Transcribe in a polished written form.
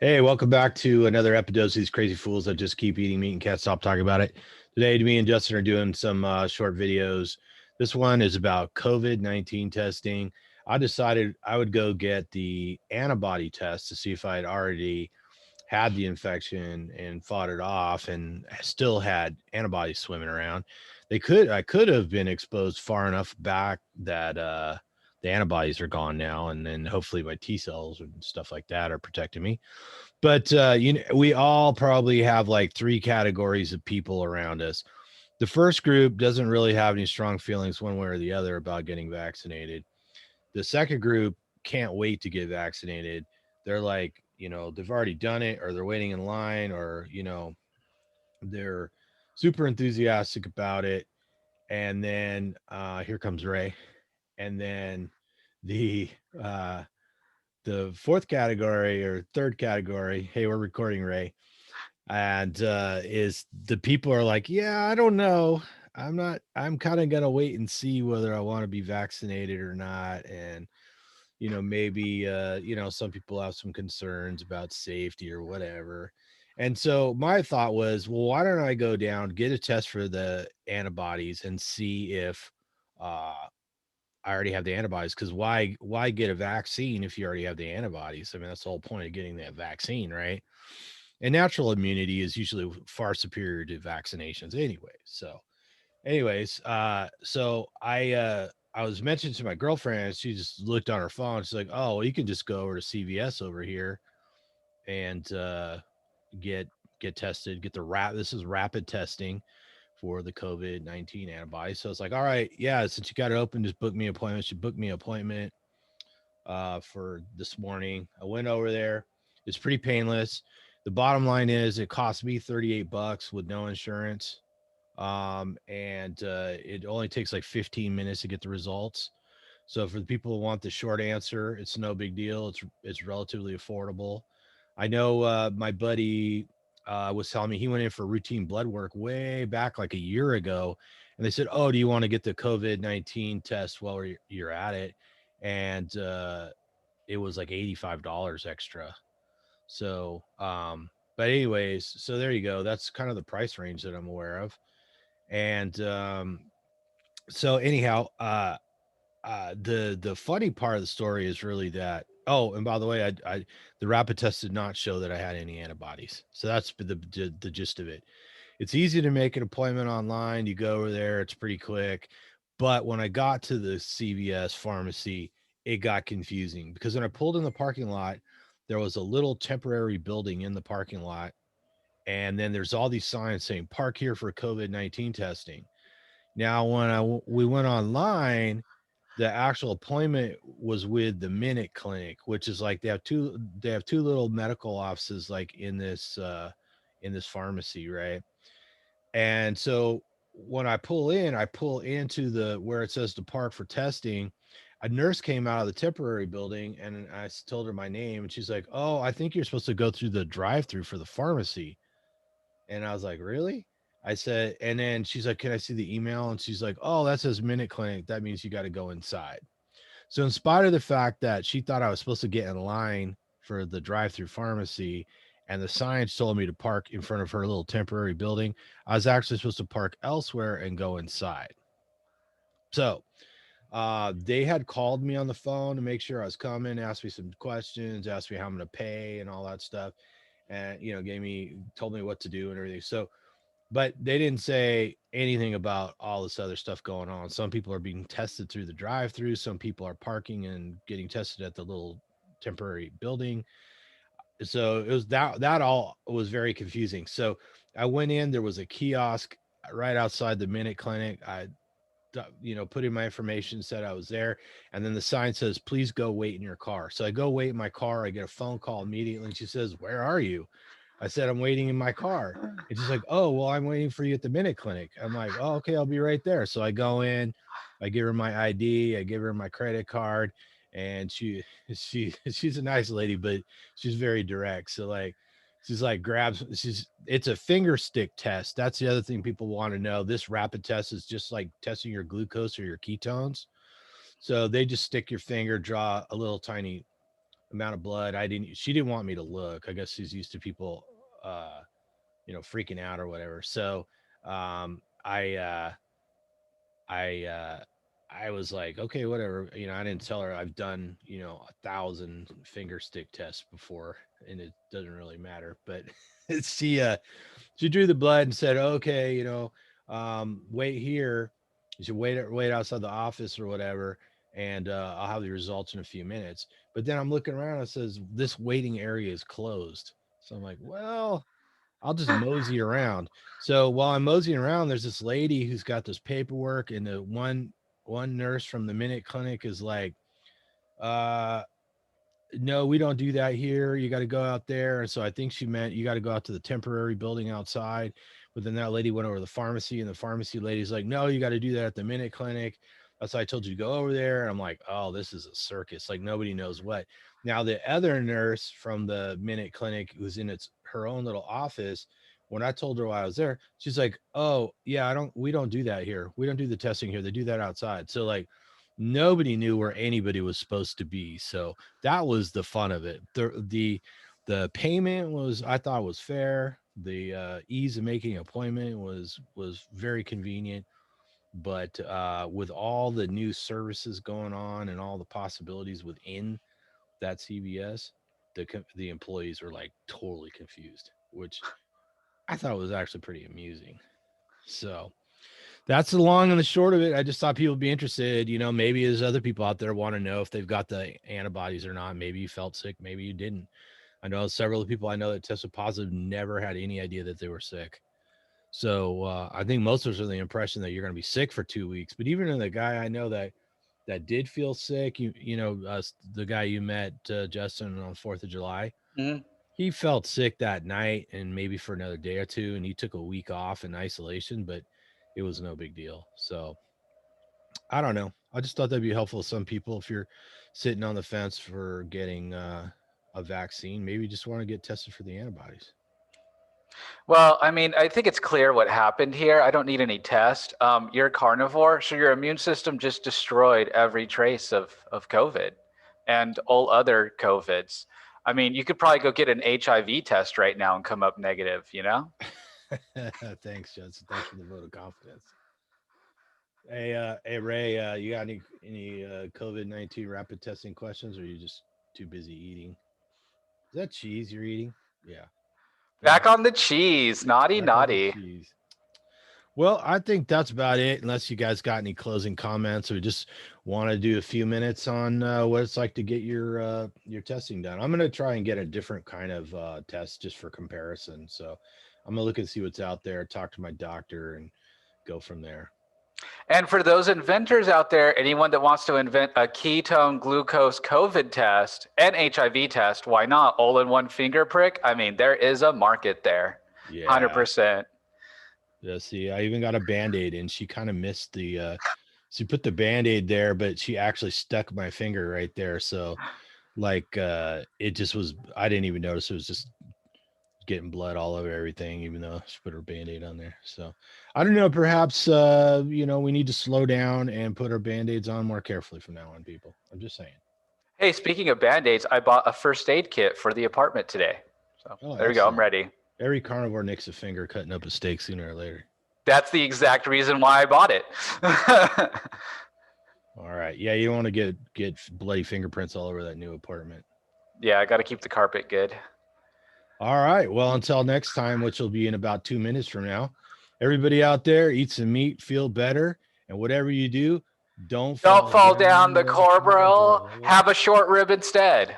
Hey, welcome back to another Epidose. These crazy fools that just keep eating meat and can't stop talking about it. Today, me and Justin are doing some short videos. This one is about COVID-19 testing. I decided I would go get the antibody test to see if I had already had the infection and fought it off and still had antibodies swimming around. I could have been exposed far enough back that the antibodies are gone now, and then hopefully my T cells and stuff like that are protecting me. But we all probably have like three categories of people around us. The first group doesn't really have any strong feelings one way or the other about getting vaccinated. The second group can't wait to get vaccinated. They're like, they've already done it, or they're waiting in line, or they're super enthusiastic about it. And then here comes Ray. And then the uh the fourth category or third category, hey, we're recording, Ray, and is the people are like, yeah, I don't know, I'm kind of gonna wait and see whether I want to be vaccinated or not. And maybe some people have some concerns about safety or whatever. And so my thought was, well, why don't I go down, get a test for the antibodies and see if uh I already have the antibodies. Because why get a vaccine if you already have the antibodies? I mean, that's the whole point of getting that vaccine, right? And natural immunity is usually far superior to vaccinations anyway. So anyways, I was mentioning to my girlfriend, she just looked on her phone. She's like, oh, well, you can just go over to CVS over here and get get tested, get the this is rapid testing for the COVID-19 antibodies. So it's like, all right, yeah, since you got it open, just book me an appointment. She booked me an appointment for this morning. I went over there. It's pretty painless. The bottom line is it cost me 38 bucks with no insurance. And it only takes like 15 minutes to get the results. So for the people who want the short answer, it's no big deal. It's relatively affordable. I know my buddy was telling me he went in for routine blood work way back like a year ago, and they said, "Oh, do you want to get the COVID-19 test while you're at it?" And it was like $85 extra. So, but anyways, so there you go. That's kind of the price range that I'm aware of. And so anyhow, the funny part of the story is really that. Oh, and by the way, I the rapid test did not show that I had any antibodies. So that's the gist of it. It's easy to make an appointment online. You go over there, it's pretty quick. But when I got to the CVS pharmacy, it got confusing because when I pulled in the parking lot, there was a little temporary building in the parking lot, and then there's all these signs saying "Park here for COVID-19 testing." Now, when we went online, the actual appointment was with the Minute Clinic, which is like they have two little medical offices like in this pharmacy, right? And so when I pull into the where it says to park for testing. A nurse came out of the temporary building and told her my name, and she's like, "Oh, I think you're supposed to go through the drive-through for the pharmacy." And I was like, really? I said, and then she's like, can I see the email? And she's like, oh, that says Minute Clinic. That means you got to go inside. So, in spite of the fact that she thought I was supposed to get in line for the drive through pharmacy and the signs told me to park in front of her little temporary building, I was actually supposed to park elsewhere and go inside. So, they had called me on the phone to make sure I was coming, asked me some questions, asked me how I'm going to pay and all that stuff. And, told me what to do and everything. So, but they didn't say anything about all this other stuff going on. Some people are being tested through the drive-through. Some people are parking and getting tested at the little temporary building. So it was that all was very confusing. So I went in. There was a kiosk right outside the Minute Clinic. I put in my information, said I was there, and then the sign says, "Please go wait in your car." So I go wait in my car. I get a phone call immediately, and she says, "Where are you?" I said, I'm waiting in my car. And she's like, oh, well, I'm waiting for you at the Minute Clinic. I'm like, oh, okay, I'll be right there. So I go in, I give her my ID, I give her my credit card, and she's a nice lady, but she's very direct. So like she's like grabs it's a finger stick test. That's the other thing people want to know. This rapid test is just like testing your glucose or your ketones. So they just stick your finger, draw a little tiny amount of blood. She didn't want me to look. I guess she's used to people, freaking out or whatever. So, um, I, uh, I, uh, I was like, okay, whatever. I didn't tell her I've done, 1,000 finger stick tests before, and it doesn't really matter. But she, she drew the blood and said, okay, wait here. You should wait outside the office or whatever, and I'll have the results in a few minutes. But then I'm looking around, and it says this waiting area is closed. So I'm like, well, I'll just mosey around. So while I'm moseying around, there's this lady who's got this paperwork, and the one nurse from the Minute Clinic is like, uh, no, we don't do that here. You got to go out there. And so I think she meant you got to go out to the temporary building outside. But then that lady went over to the pharmacy, and the pharmacy lady's like, no, you got to do that at the Minute Clinic. That's why I told you to go over there. And I'm like, oh, this is a circus. Like nobody knows what. Now the other nurse from the Minute Clinic who's in her own little office, when I told her while I was there, she's like, oh yeah, we don't do that here. We don't do the testing here. They do that outside. So like nobody knew where anybody was supposed to be. So that was the fun of it. The payment was, I thought, was fair. The ease of making an appointment was very convenient. But with all the new services going on and all the possibilities within that CVS, the employees were like totally confused, which I thought was actually pretty amusing. So that's the long and the short of it. I just thought people would be interested. Maybe there's other people out there want to know if they've got the antibodies or not. Maybe you felt sick, maybe you didn't. I know several of the people I know that tested positive never had any idea that they were sick. So I think most of us are the impression that you're going to be sick for 2 weeks. But even in the guy I know that did feel sick, the guy you met, Justin, on 4th of July, Mhm. he felt sick that night and maybe for another day or two, and he took a week off in isolation, but it was no big deal. So I don't know. I just thought that'd be helpful to some people if you're sitting on the fence for getting a vaccine. Maybe you just want to get tested for the antibodies. Well, I mean, I think it's clear what happened here. I don't need any test. You're a carnivore, so your immune system just destroyed every trace of COVID and all other COVIDs. I mean, you could probably go get an HIV test right now and come up negative, you know? Thanks, Judson. Thanks for the vote of confidence. Hey Ray, you got any COVID-19 rapid testing questions, or are you just too busy eating? Is that cheese you're eating? Yeah. Back Thanks. on the cheese. Naughty, Back on the naughty. cheese. Well, I think that's about it. Unless you guys got any closing comments, or just want to do a few minutes on what it's like to get your testing done. I'm gonna try and get a different kind of test just for comparison. So I'm gonna look and see what's out there. Talk to my doctor and go from there. And for those inventors out there, anyone that wants to invent a ketone glucose COVID test and HIV test, why not? All in one finger prick. I mean, there is a market there. Yeah. 100%. Yeah. See, I even got a band-aid, and she kind of missed the she put the band-aid there, but she actually stuck my finger right there. So like it just was, I didn't even notice it was just getting blood all over everything, even though she put her band-aid on there. So I don't know, perhaps we need to slow down and put our band-aids on more carefully from now on, people. I'm just saying. Hey, speaking of band-aids, I bought a first aid kit for the apartment today. So Oh, there we go. I'm excellent. ready. Every carnivore nicks a finger cutting up a steak sooner or later. That's the exact reason why I bought it. All right. Yeah, you don't want to get bloody fingerprints all over that new apartment. Yeah, I got to keep the carpet good. All right. Well, until next time, which will be in about 2 minutes from now, everybody out there, eat some meat, feel better, and whatever you do, don't Don't fall fall down down the the corporal. corridor. Have a short rib instead.